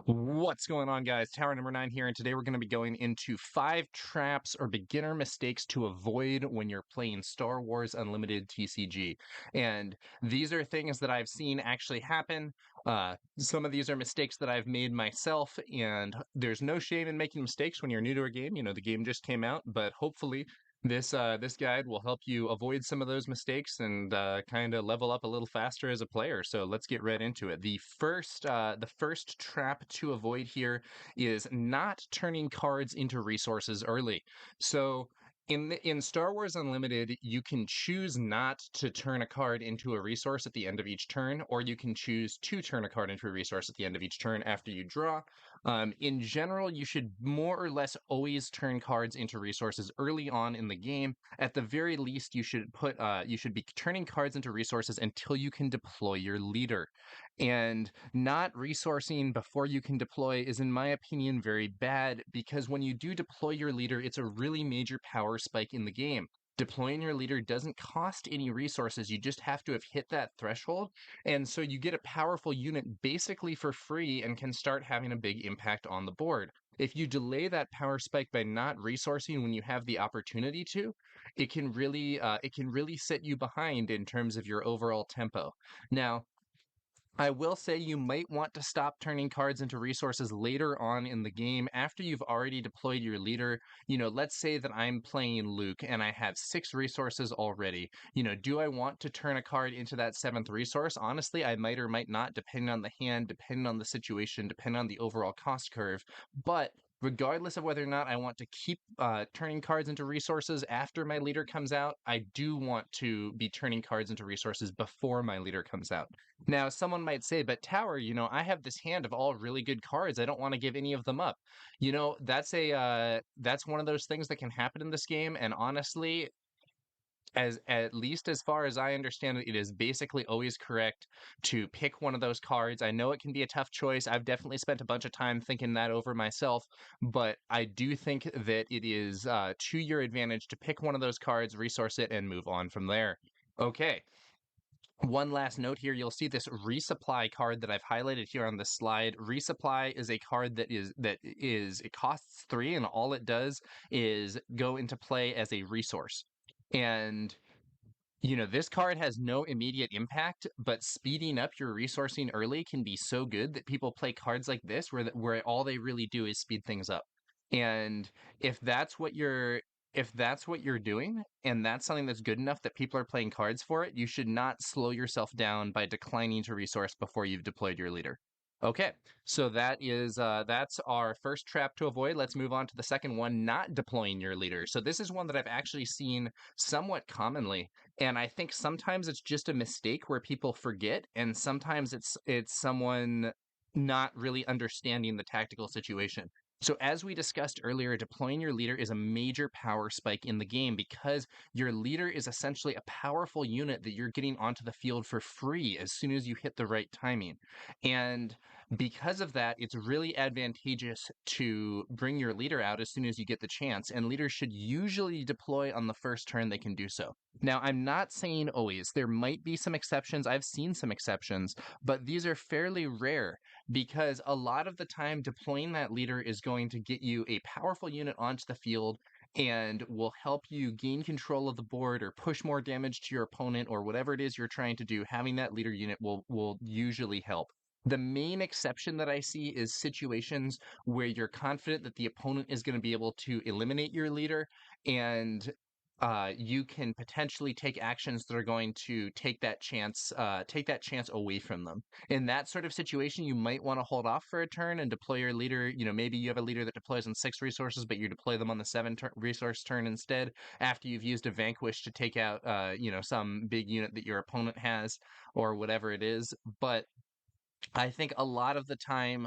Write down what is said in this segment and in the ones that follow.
What's going on, guys? Tower number 9 here, and today we're going to be going into 5 traps or beginner mistakes to avoid when you're playing Star Wars Unlimited TCG. And these are things that I've seen actually happen. Some of these are mistakes that I've made myself, and there's no shame in making mistakes when you're new to a game. You know, the game just came out, but hopefully this guide will help you avoid some of those mistakes and kind of level up a little faster as a player. So let's get right into it. The first trap to avoid here is not turning cards into resources early. So in Star Wars Unlimited, you can choose not to turn a card into a resource at the end of each turn, or you can choose to turn a card into a resource at the end of each turn after you draw. In general, you should more or less always turn cards into resources early on in the game. At the very least, you should be turning cards into resources until you can deploy your leader. And not resourcing before you can deploy is, in my opinion, very bad, because when you do deploy your leader, it's a really major power spike in the game. Deploying your leader doesn't cost any resources. You just have to have hit that threshold. And so you get a powerful unit basically for free and can start having a big impact on the board. If you delay that power spike by not resourcing when you have the opportunity to, it can really set you behind in terms of your overall tempo. Now, I will say you might want to stop turning cards into resources later on in the game after you've already deployed your leader. You know, let's say that I'm playing Luke and I have 6 resources already. You know, do I want to turn a card into that 7th resource? Honestly, I might or might not, depending on the hand, depending on the situation, depending on the overall cost curve. But regardless of whether or not I want to keep turning cards into resources after my leader comes out, I do want to be turning cards into resources before my leader comes out. Now, someone might say, but Tower, you know, I have this hand of all really good cards. I don't want to give any of them up. You know, that's one of those things that can happen in this game. And honestly, as at least as far as I understand it, it is basically always correct to pick one of those cards. I know it can be a tough choice. I've definitely spent a bunch of time thinking that over myself, but I do think that it is to your advantage to pick one of those cards, resource it, and move on from there. Okay. One last note here, you'll see this resupply card that I've highlighted here on this slide. Resupply is a card it costs 3, and all it does is go into play as a resource. And you know, this card has no immediate impact, but speeding up your resourcing early can be so good that people play cards like this where all they really do is speed things up. And if that's what you're if that's what you're doing and that's something that's good enough that people are playing cards for it, you should not slow yourself down by declining to resource before you've deployed your leader. Okay, so that's our first trap to avoid. Let's move on to the second one, not deploying your leader. So this is one that I've actually seen somewhat commonly, and I think sometimes it's just a mistake where people forget, and sometimes it's someone not really understanding the tactical situation. So as we discussed earlier, deploying your leader is a major power spike in the game because your leader is essentially a powerful unit that you're getting onto the field for free as soon as you hit the right timing. And because of that, it's really advantageous to bring your leader out as soon as you get the chance, and leaders should usually deploy on the first turn they can do so. Now, I'm not saying always. There might be some exceptions. I've seen some exceptions, but these are fairly rare because a lot of the time deploying that leader is going to get you a powerful unit onto the field and will help you gain control of the board or push more damage to your opponent or whatever it is you're trying to do. Having that leader unit will usually help. The main exception that I see is situations where you're confident that the opponent is going to be able to eliminate your leader, and you can potentially take actions that are going to take that chance away from them. In that sort of situation, you might want to hold off for a turn and deploy your leader. You know, maybe you have a leader that deploys on 6 resources, but you deploy them on the 7 resource turn instead, after you've used a vanquish to take out, some big unit that your opponent has or whatever it is. But I think a lot of the time,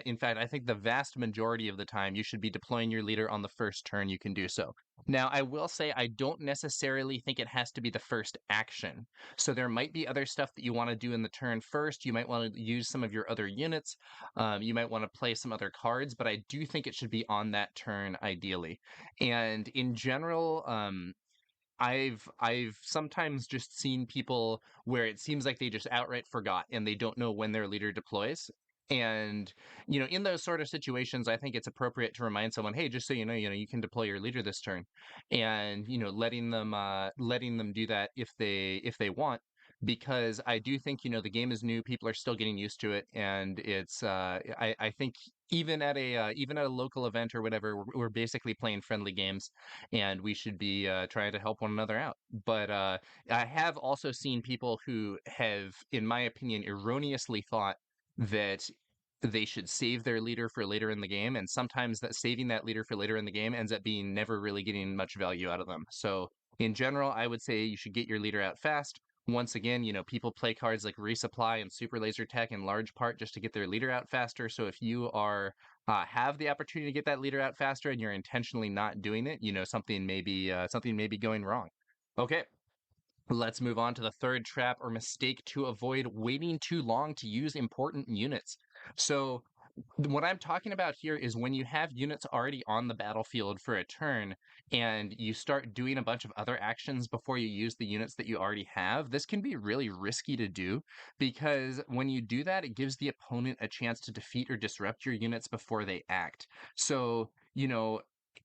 in fact, I think the vast majority of the time, you should be deploying your leader on the first turn you can do so. Now, I will say I don't necessarily think it has to be the first action. So there might be other stuff that you want to do in the turn first. You might want to use some of your other units. You might want to play some other cards, but I do think it should be on that turn ideally. And in general, I've sometimes just seen people where it seems like they just outright forgot and they don't know when their leader deploys. And in those sort of situations, I think it's appropriate to remind someone, hey, just so you can deploy your leader this turn, and letting them do that if they want, because I do think the game is new, people are still getting used to it, and I think even at a local event or whatever, we're basically playing friendly games, and we should be trying to help one another out. But I have also seen people who have, in my opinion, erroneously thought that they should save their leader for later in the game, and sometimes that saving that leader for later in the game ends up being never really getting much value out of them. So in general, I would say you should get your leader out fast. Once again, people play cards like Resupply and Super Laser Tech in large part just to get their leader out faster. So if you have the opportunity to get that leader out faster and you're intentionally not doing it, something may be going wrong. Okay, let's move on to the third trap or mistake to avoid: waiting too long to use important units. So, what I'm talking about here is when you have units already on the battlefield for a turn and you start doing a bunch of other actions before you use the units that you already have. This can be really risky to do, because when you do that, it gives the opponent a chance to defeat or disrupt your units before they act. So,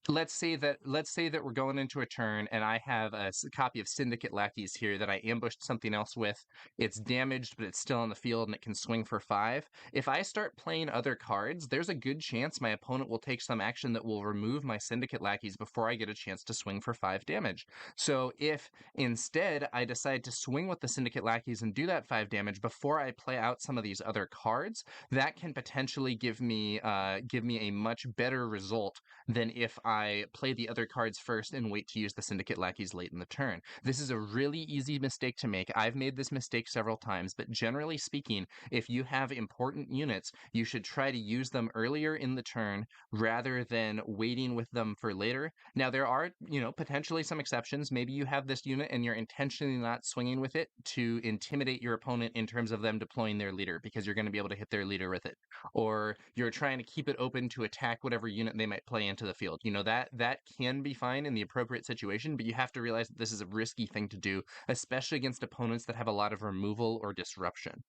let's say that we're going into a turn and I have a copy of Syndicate Lackeys here that I ambushed something else with. It's damaged, but it's still on the field and it can swing for 5. If I start playing other cards, there's a good chance my opponent will take some action that will remove my Syndicate Lackeys before I get a chance to swing for 5 damage. So if instead I decide to swing with the Syndicate Lackeys and do that 5 damage before I play out some of these other cards, that can potentially give me a much better result than if I play the other cards first and wait to use the Syndicate Lackeys late in the turn. This is a really easy mistake to make. I've made this mistake several times, but generally speaking, if you have important units, you should try to use them earlier in the turn rather than waiting with them for later. Now, there are, potentially some exceptions. Maybe you have this unit and you're intentionally not swinging with it to intimidate your opponent in terms of them deploying their leader, because you're going to be able to hit their leader with it. Or you're trying to keep it open to attack whatever unit they might play into the field. That can be fine in the appropriate situation, but you have to realize that this is a risky thing to do, especially against opponents that have a lot of removal or disruption.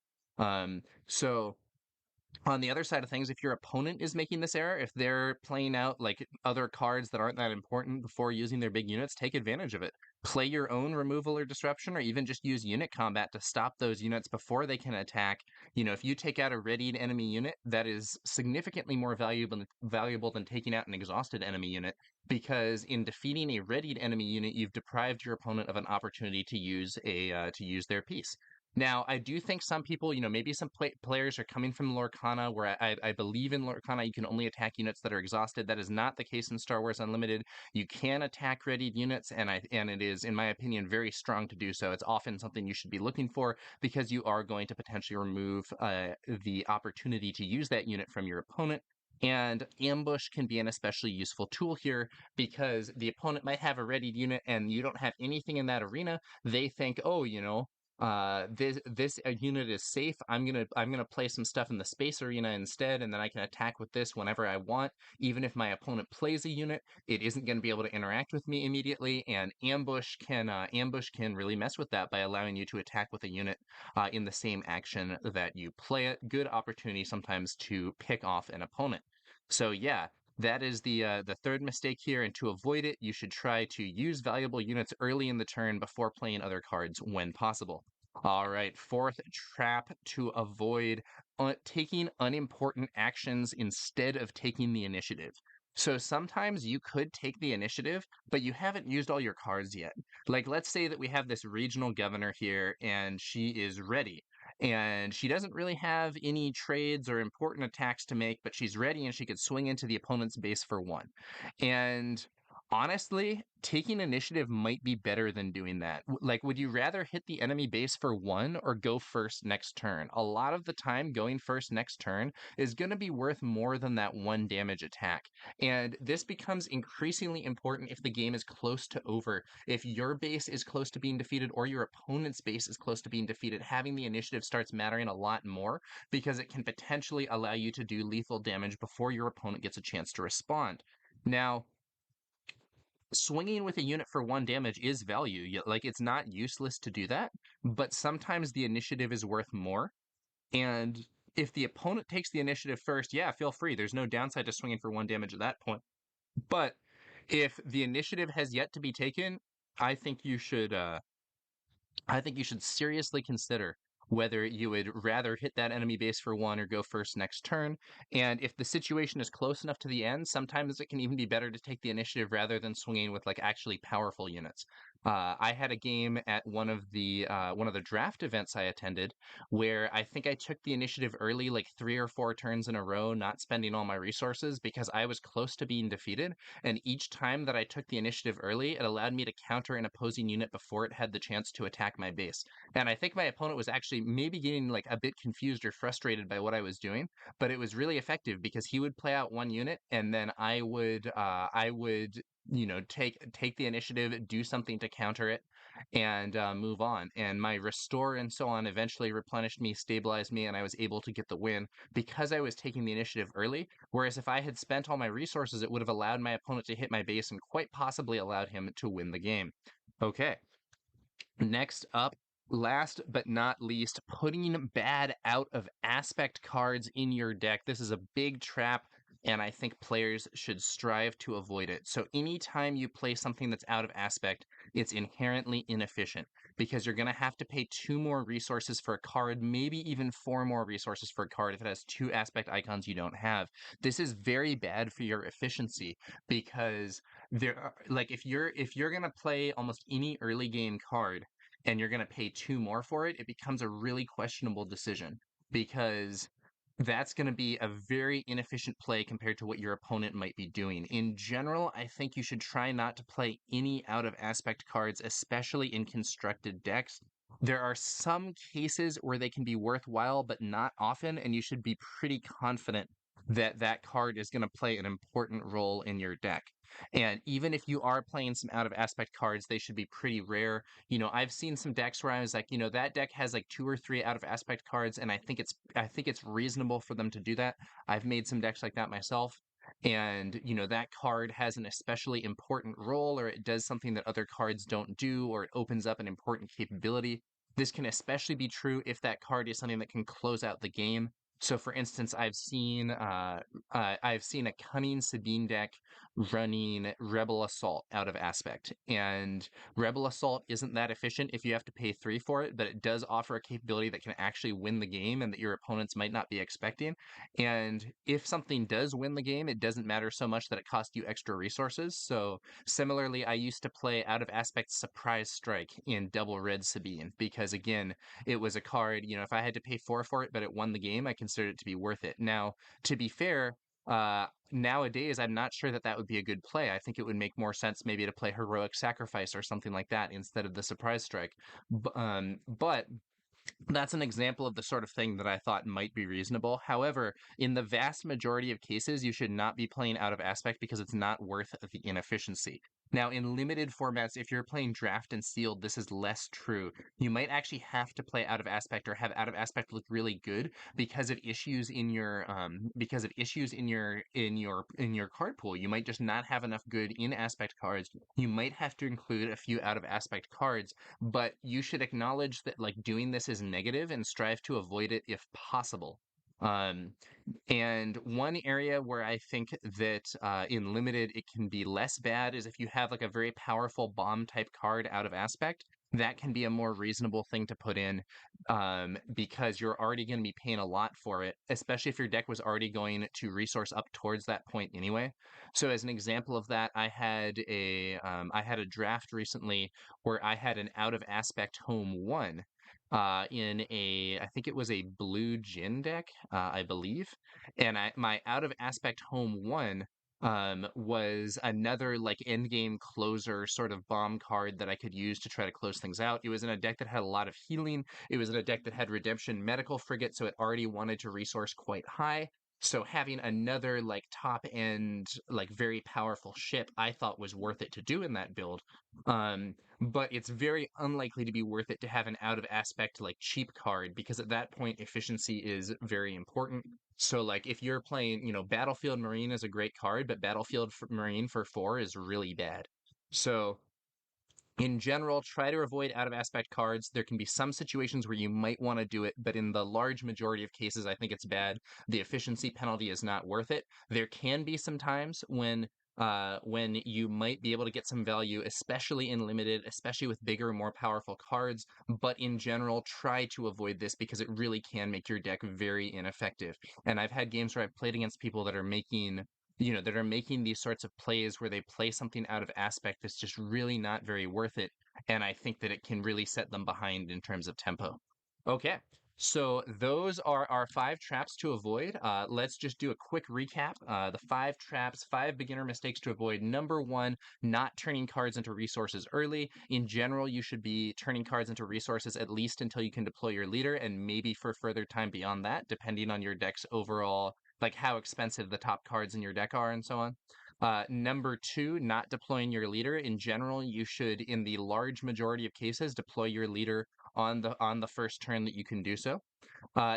So on the other side of things, if your opponent is making this error, if they're playing out like other cards that aren't that important before using their big units, take advantage of it. Play your own removal or disruption, or even just use unit combat to stop those units before they can attack. If you take out a readied enemy unit, that is significantly more valuable than taking out an exhausted enemy unit, because in defeating a readied enemy unit, you've deprived your opponent of an opportunity to use their piece. Now, I do think some people, maybe some players are coming from Lorcana, where I believe in Lorcana you can only attack units that are exhausted. That is not the case in Star Wars Unlimited. You can attack readied units, and it is, in my opinion, very strong to do so. It's often something you should be looking for, because you are going to potentially remove the opportunity to use that unit from your opponent. And ambush can be an especially useful tool here, because the opponent might have a readied unit and you don't have anything in that arena. They think, oh, this unit is safe. I'm gonna play some stuff in the space arena instead, and then I can attack with this whenever I want. Even if my opponent plays a unit, it isn't going to be able to interact with me immediately. And ambush can really mess with that by allowing you to attack with a unit in the same action that you play it. Good opportunity sometimes to pick off an opponent. So yeah, that is the third mistake here, and to avoid it, you should try to use valuable units early in the turn before playing other cards when possible. All right, fourth trap to avoid: taking unimportant actions instead of taking the initiative. So sometimes you could take the initiative, but you haven't used all your cards yet. Like, let's say that we have this regional governor here, and she is ready, and she doesn't really have any trades or important attacks to make, but she's ready and she could swing into the opponent's base for 1. And honestly, taking initiative might be better than doing that. Like, would you rather hit the enemy base for 1 or go first next turn? A lot of the time, going first next turn is going to be worth more than that 1 damage attack. And this becomes increasingly important if the game is close to over. If your base is close to being defeated or your opponent's base is close to being defeated, having the initiative starts mattering a lot more, because it can potentially allow you to do lethal damage before your opponent gets a chance to respond. Now, swinging with a unit for 1 damage is value. Like, it's not useless to do that, but sometimes the initiative is worth more. And If the opponent takes the initiative first, yeah, feel free. There's no downside to swinging for 1 damage at that point. But if the initiative has yet to be taken, I think you should I think you should seriously consider whether you would rather hit that enemy base for 1 or go first next turn. And if the situation is close enough to the end, sometimes it can even be better to take the initiative rather than swinging with like actually powerful units. I had a game at one of the draft events I attended where I think I took the initiative early, like 3 or 4 turns in a row, not spending all my resources because I was close to being defeated. And each time that I took the initiative early, it allowed me to counter an opposing unit before it had the chance to attack my base. And I think my opponent was actually maybe getting like a bit confused or frustrated by what I was doing, but it was really effective because he would play out 1 unit and then I would take the initiative, do something to counter it, and move on. And my restore and so on eventually replenished me, stabilized me, and I was able to get the win because I was taking the initiative early. Whereas if I had spent all my resources, it would have allowed my opponent to hit my base and quite possibly allowed him to win the game. Okay, next up, last but not least, putting bad out of aspect cards in your deck. This is a big trap, and I think players should strive to avoid it. So anytime you play something that's out of aspect, it's inherently inefficient because you're going to have to pay 2 more resources for a card, maybe even 4 more resources for a card if it has 2 aspect icons you don't have. This is very bad for your efficiency because there are, like if you're going to play almost any early game card and you're going to pay 2 more for it, it becomes a really questionable decision because that's going to be a very inefficient play compared to what your opponent might be doing. In general, I think you should try not to play any out of aspect cards, especially in constructed decks. There are some cases where they can be worthwhile, but not often, and you should be pretty confident that that card is going to play an important role in your deck. And even if you are playing some out of aspect cards, they should be pretty rare. I've seen some decks where I was like, that deck has like 2 or 3 out of aspect cards, and I think it's reasonable for them to do that. I've made some decks like that myself. And that card has an especially important role, or it does something that other cards don't do, or it opens up an important capability. This can especially be true if that card is something that can close out the game. So, for instance, I've seen a Cunning Sabine deck running Rebel Assault out of aspect. And Rebel Assault isn't that efficient if you have to pay 3 for it, but it does offer a capability that can actually win the game and that your opponents might not be expecting. And if something does win the game, it doesn't matter so much that it costs you extra resources. So similarly, I used to play out of aspect Surprise Strike in Double Red Sabine because again, it was a card, if I had to pay 4 for it, but it won the game, I considered it to be worth it. Now, to be fair, nowadays, I'm not sure that that would be a good play. I think it would make more sense maybe to play Heroic Sacrifice or something like that instead of the Surprise Strike. But that's an example of the sort of thing that I thought might be reasonable. However, in the vast majority of cases, you should not be playing out of aspect because it's not worth the inefficiency. Now, in limited formats, if you're playing draft and sealed, this is less true. You might actually have to play out of aspect or have out of aspect look really good because of issues in your in your card pool. You might just not have enough good in aspect cards. You might have to include a few out of aspect cards, but you should acknowledge that like doing this is negative and strive to avoid it if possible. Um, and one area where I think that in limited it can be less bad is if you have like a very powerful bomb type card out of aspect. That can be a more reasonable thing to put in because you're already going to be paying a lot for it, especially if your deck was already going to resource up towards that point anyway. So as an example of that, I had a draft recently where I had an out of aspect home 1 I think it was a blue Jin deck, I believe. And my out of aspect home 1 was another like end game closer sort of bomb card that I could use to try to close things out. It was in a deck that had a lot of healing. It was in a deck that had Redemption Medical Frigate, so it already wanted to resource quite high. So having another like top end, like very powerful ship, I thought was worth it to do in that build. But it's very unlikely to be worth it to have an out of aspect like cheap card because at that point efficiency is very important. So like if you're playing, Battlefield Marine is a great card, but Battlefield Marine for 4 is really bad. So In general, try to avoid out of aspect cards. There can be some situations where you might want to do it, but in the large majority of cases, I think it's bad. The efficiency penalty is not worth it. There can be some times when you might be able to get some value, especially in limited, especially with bigger, more powerful cards. But in general, try to avoid this because it really can make your deck very ineffective. And I've had games where I've played against people that are making these sorts of plays where they play something out of aspect that's just really not very worth it. And I think that it can really set them behind in terms of tempo. Okay. So those are our 5 traps to avoid. Let's just do a quick recap. The 5 traps, 5 beginner mistakes to avoid. Number 1, not turning cards into resources early. In general, you should be turning cards into resources at least until you can deploy your leader, and maybe for further time beyond that, depending on your deck's overall, like how expensive the top cards in your deck are and so on. Number 2, not deploying your leader. In general, you should, in the large majority of cases, deploy your leader on the first turn that you can do so.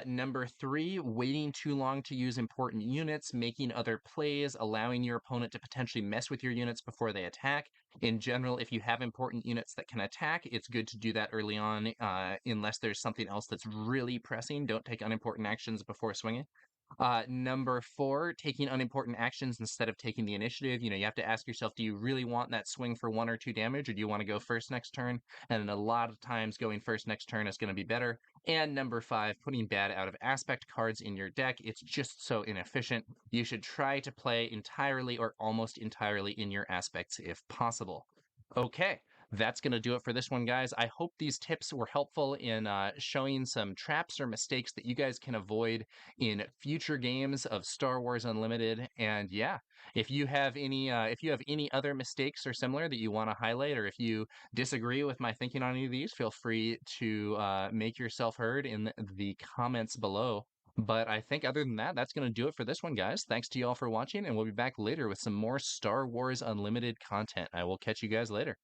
Number 3, waiting too long to use important units, making other plays, allowing your opponent to potentially mess with your units before they attack. In general, if you have important units that can attack, it's good to do that early on, unless there's something else that's really pressing. Don't take unimportant actions before swinging. Number 4, taking unimportant actions instead of taking the initiative. You have to ask yourself, do you really want that swing for 1 or 2 damage, or do you want to go first next turn? And a lot of times going first next turn is going to be better. And number 5, putting bad out of aspect cards in your deck. It's just so inefficient. You should try to play entirely or almost entirely in your aspects if possible. Okay, that's going to do it for this one, guys. I hope these tips were helpful in showing some traps or mistakes that you guys can avoid in future games of Star Wars Unlimited. And yeah, if you have any other mistakes or similar that you want to highlight, or if you disagree with my thinking on any of these, feel free to make yourself heard in the comments below. But I think other than that, that's going to do it for this one, guys. Thanks to you all for watching, and we'll be back later with some more Star Wars Unlimited content. I will catch you guys later.